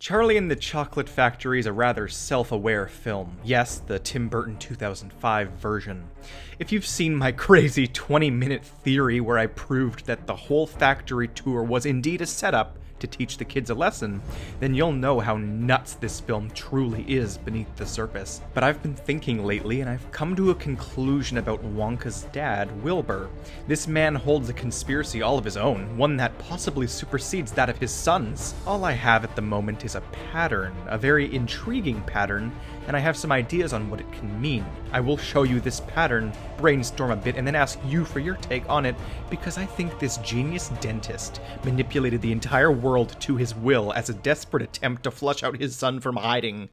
Charlie and the Chocolate Factory is a rather self-aware film. Yes, the Tim Burton 2005 version. If you've seen my crazy 20-minute theory where I proved that the whole factory tour was indeed a setup to teach the kids a lesson, then you'll know how nuts this film truly is beneath the surface. But I've been thinking lately, and I've come to a conclusion about Wonka's dad, Wilbur. This man holds a conspiracy all of his own, one that possibly supersedes that of his sons. All I have at the moment is a pattern, a very intriguing pattern, and I have some ideas on what it can mean. I will show you this pattern, brainstorm a bit, and then ask you for your take on it, because I think this genius dentist manipulated the entire world to his will as a desperate attempt to flush out his son from hiding.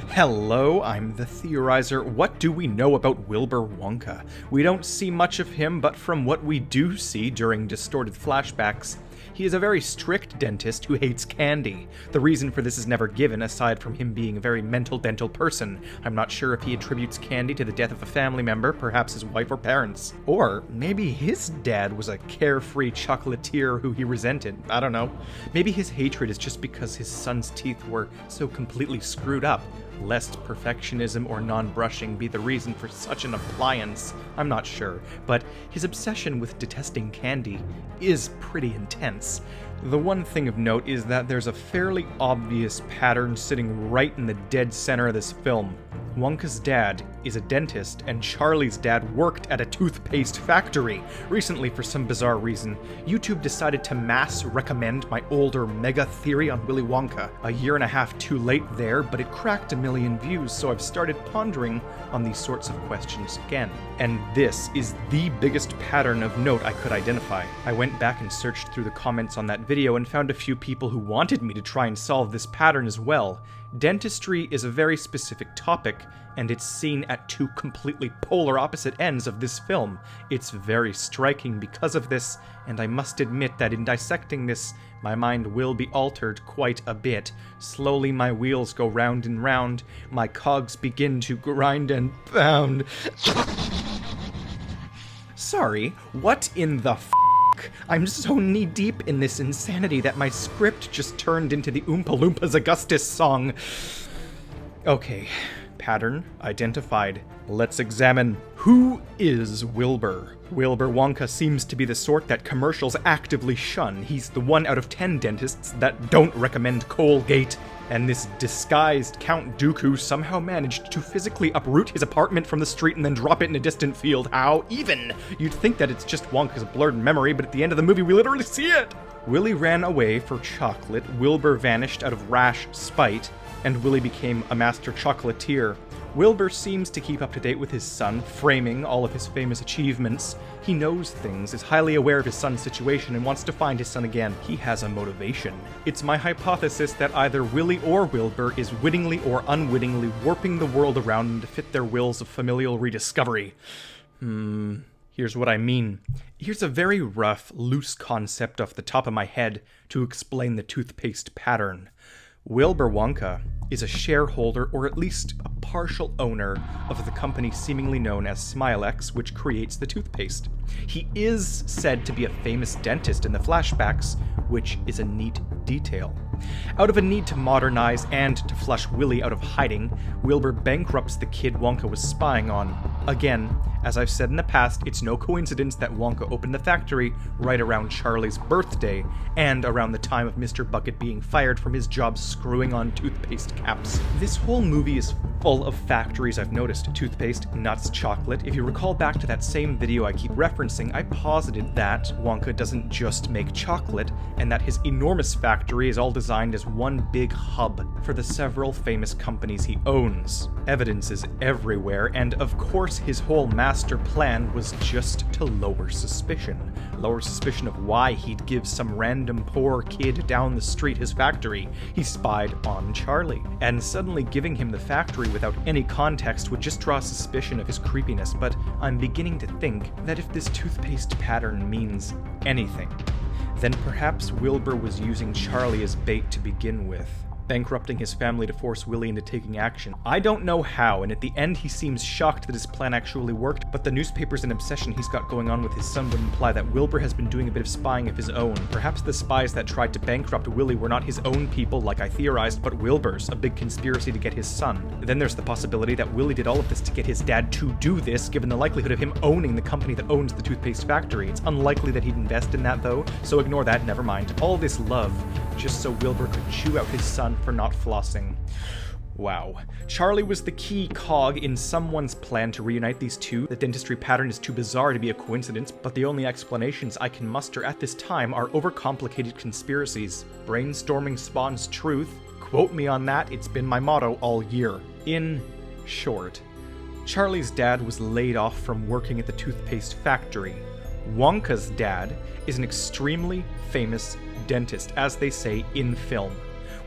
Hello, I'm the Theorizer. What do we know about Wilbur Wonka? We don't see much of him, but from what we do see during distorted flashbacks, he is a very strict dentist who hates candy. The reason for this is never given, aside from him being a very mental dental person. I'm not sure if he attributes candy to the death of a family member, perhaps his wife or parents. Or maybe his dad was a carefree chocolatier who he resented. I don't know. Maybe his hatred is just because his son's teeth were so completely screwed up, lest perfectionism or non-brushing be the reason for such an appliance. I'm not sure, but his obsession with detesting candy is pretty intense. The one thing of note is that there's a fairly obvious pattern sitting right in the dead center of this film. Wonka's dad is a dentist, and Charlie's dad worked at a toothpaste factory. Recently, for some bizarre reason, YouTube decided to mass recommend my older mega theory on Willy Wonka. A year and a half too late there, but it cracked 1 million views, so I've started pondering on these sorts of questions again. And this is the biggest pattern of note I could identify. I went back and searched through the comments on that video and found a few people who wanted me to try and solve this pattern as well. Dentistry is a very specific topic, and it's seen at two completely polar opposite ends of this film. It's very striking because of this, and I must admit that in dissecting this, my mind will be altered quite a bit. Slowly my wheels go round and round, my cogs begin to grind and pound. Sorry, what in the I'm so knee-deep in this insanity that my script just turned into the Oompa Loompas Augustus song. Okay, pattern identified. Let's examine. Who is Wilbur? Wilbur Wonka seems to be the sort that commercials actively shun. He's the 1 out of 10 dentists that don't recommend Colgate. And this disguised Count Dooku somehow managed to physically uproot his apartment from the street and then drop it in a distant field. How even? You'd think that it's just Wonka's blurred memory, but at the end of the movie we literally see it! Willy ran away for chocolate, Wilbur vanished out of rash spite, and Willy became a master chocolatier. Wilbur seems to keep up to date with his son, framing all of his famous achievements. He knows things, is highly aware of his son's situation, and wants to find his son again. He has a motivation. It's my hypothesis that either Willy or Wilbur is wittingly or unwittingly warping the world around them to fit their wills of familial rediscovery. Here's what I mean. Here's a very rough, loose concept off the top of my head to explain the toothpaste pattern. Wilbur Wonka is a shareholder, or at least a partial owner, of the company seemingly known as Smilex, which creates the toothpaste. He is said to be a famous dentist in the flashbacks, which is a neat detail. Out of a need to modernize and to flush Willy out of hiding, Wilbur bankrupts the kid Wonka was spying on. Again, as I've said in the past, it's no coincidence that Wonka opened the factory right around Charlie's birthday, and around the time of Mr. Bucket being fired from his job screwing on toothpaste caps. This whole movie is full of factories I've noticed. Toothpaste, nuts, chocolate. If you recall back to that same video I keep referencing, I posited that Wonka doesn't just make chocolate, and that his enormous factory is all designed as one big hub for the several famous companies he owns. Evidence is everywhere, and of course his whole master plan was just to lower suspicion. Lower suspicion of why he'd give some random poor kid down the street his factory. He spied on Charlie, and suddenly giving him the factory without any context would just draw suspicion of his creepiness, but I'm beginning to think that if this toothpaste pattern means anything, then perhaps Wilbur was using Charlie as bait to begin with, bankrupting his family to force Willy into taking action. I don't know how, and at the end he seems shocked that his plan actually worked, but the newspapers and obsession he's got going on with his son would imply that Wilbur has been doing a bit of spying of his own. Perhaps the spies that tried to bankrupt Willy were not his own people, like I theorized, but Wilbur's, a big conspiracy to get his son. Then there's the possibility that Willy did all of this to get his dad to do this, given the likelihood of him owning the company that owns the toothpaste factory. It's unlikely that he'd invest in that, though, so ignore that, never mind. All this love, just so Wilbur could chew out his son for not flossing. Wow. Charlie was the key cog in someone's plan to reunite these two. The dentistry pattern is too bizarre to be a coincidence, but the only explanations I can muster at this time are overcomplicated conspiracies. Brainstorming spawns truth. Quote me on that, it's been my motto all year. In short, Charlie's dad was laid off from working at the toothpaste factory. Wonka's dad is an extremely famous dentist, as they say in film.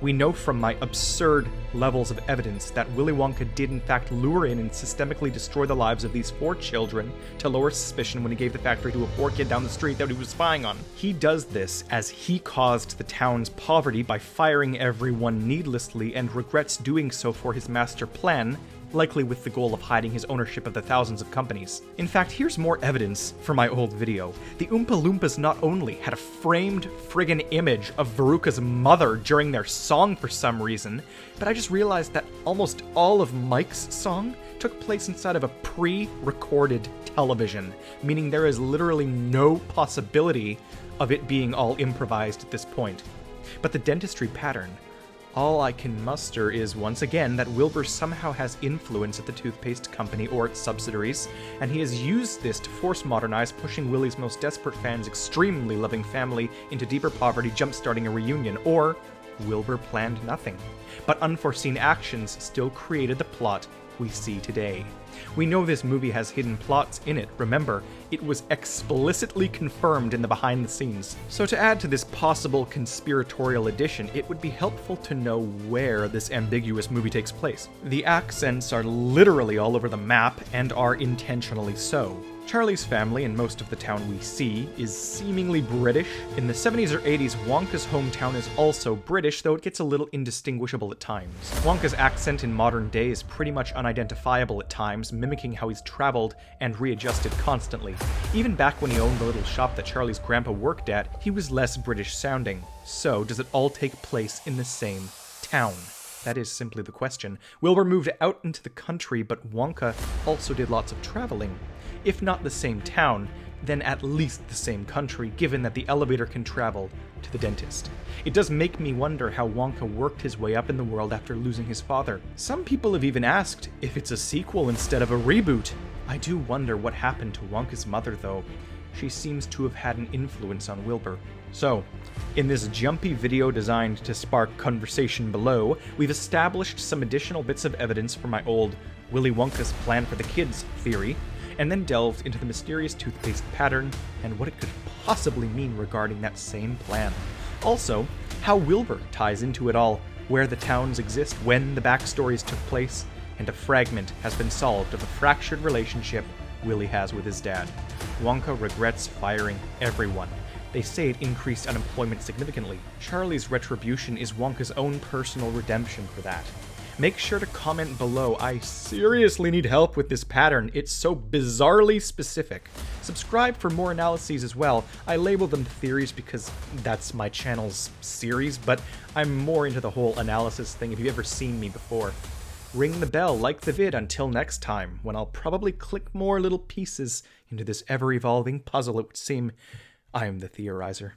We know from my absurd levels of evidence that Willy Wonka did in fact lure in and systemically destroy the lives of these 4 children to lower suspicion when he gave the factory to a poor kid down the street that he was spying on. He does this as he caused the town's poverty by firing everyone needlessly and regrets doing so for his master plan, likely with the goal of hiding his ownership of the thousands of companies. In fact, here's more evidence for my old video. The Oompa Loompas not only had a framed friggin' image of Veruca's mother during their song for some reason, but I just realized that almost all of Mike's song took place inside of a pre-recorded television, meaning there is literally no possibility of it being all improvised at this point. But the dentistry pattern, all I can muster is, once again, that Wilbur somehow has influence at the toothpaste company or its subsidiaries, and he has used this to force modernize, pushing Willy's most desperate fans' extremely loving family into deeper poverty, jump-starting a reunion, or Wilbur planned nothing. But unforeseen actions still created the plot we see today. We know this movie has hidden plots in it. Remember, it was explicitly confirmed in the behind the scenes. So to add to this possible conspiratorial addition, it would be helpful to know where this ambiguous movie takes place. The accents are literally all over the map and are intentionally so. Charlie's family, and most of the town we see, is seemingly British. In the 70s or 80s, Wonka's hometown is also British, though it gets a little indistinguishable at times. Wonka's accent in modern day is pretty much unidentifiable at times, mimicking how he's traveled and readjusted constantly. Even back when he owned the little shop that Charlie's grandpa worked at, he was less British sounding. So, does it all take place in the same town? That is simply the question. Wilbur moved out into the country, but Wonka also did lots of traveling. If not the same town, then at least the same country, given that the elevator can travel to the dentist. It does make me wonder how Wonka worked his way up in the world after losing his father. Some people have even asked if it's a sequel instead of a reboot. I do wonder what happened to Wonka's mother, though. She seems to have had an influence on Wilbur. So, in this jumpy video designed to spark conversation below, we've established some additional bits of evidence for my old Willy Wonka's plan for the kids theory, and then delved into the mysterious toothpaste pattern and what it could possibly mean regarding that same plan. Also, how Wilbur ties into it all, where the towns exist, when the backstories took place, and a fragment has been solved of a fractured relationship Willy has with his dad. Wonka regrets firing everyone. They say it increased unemployment significantly. Charlie's retribution is Wonka's own personal redemption for that. Make sure to comment below. I seriously need help with this pattern. It's so bizarrely specific. Subscribe for more analyses as well. I label them theories because that's my channel's series, but I'm more into the whole analysis thing if you've ever seen me before. Ring the bell, like the vid, until next time, when I'll probably click more little pieces into this ever-evolving puzzle, it would seem. I am the Theorizer.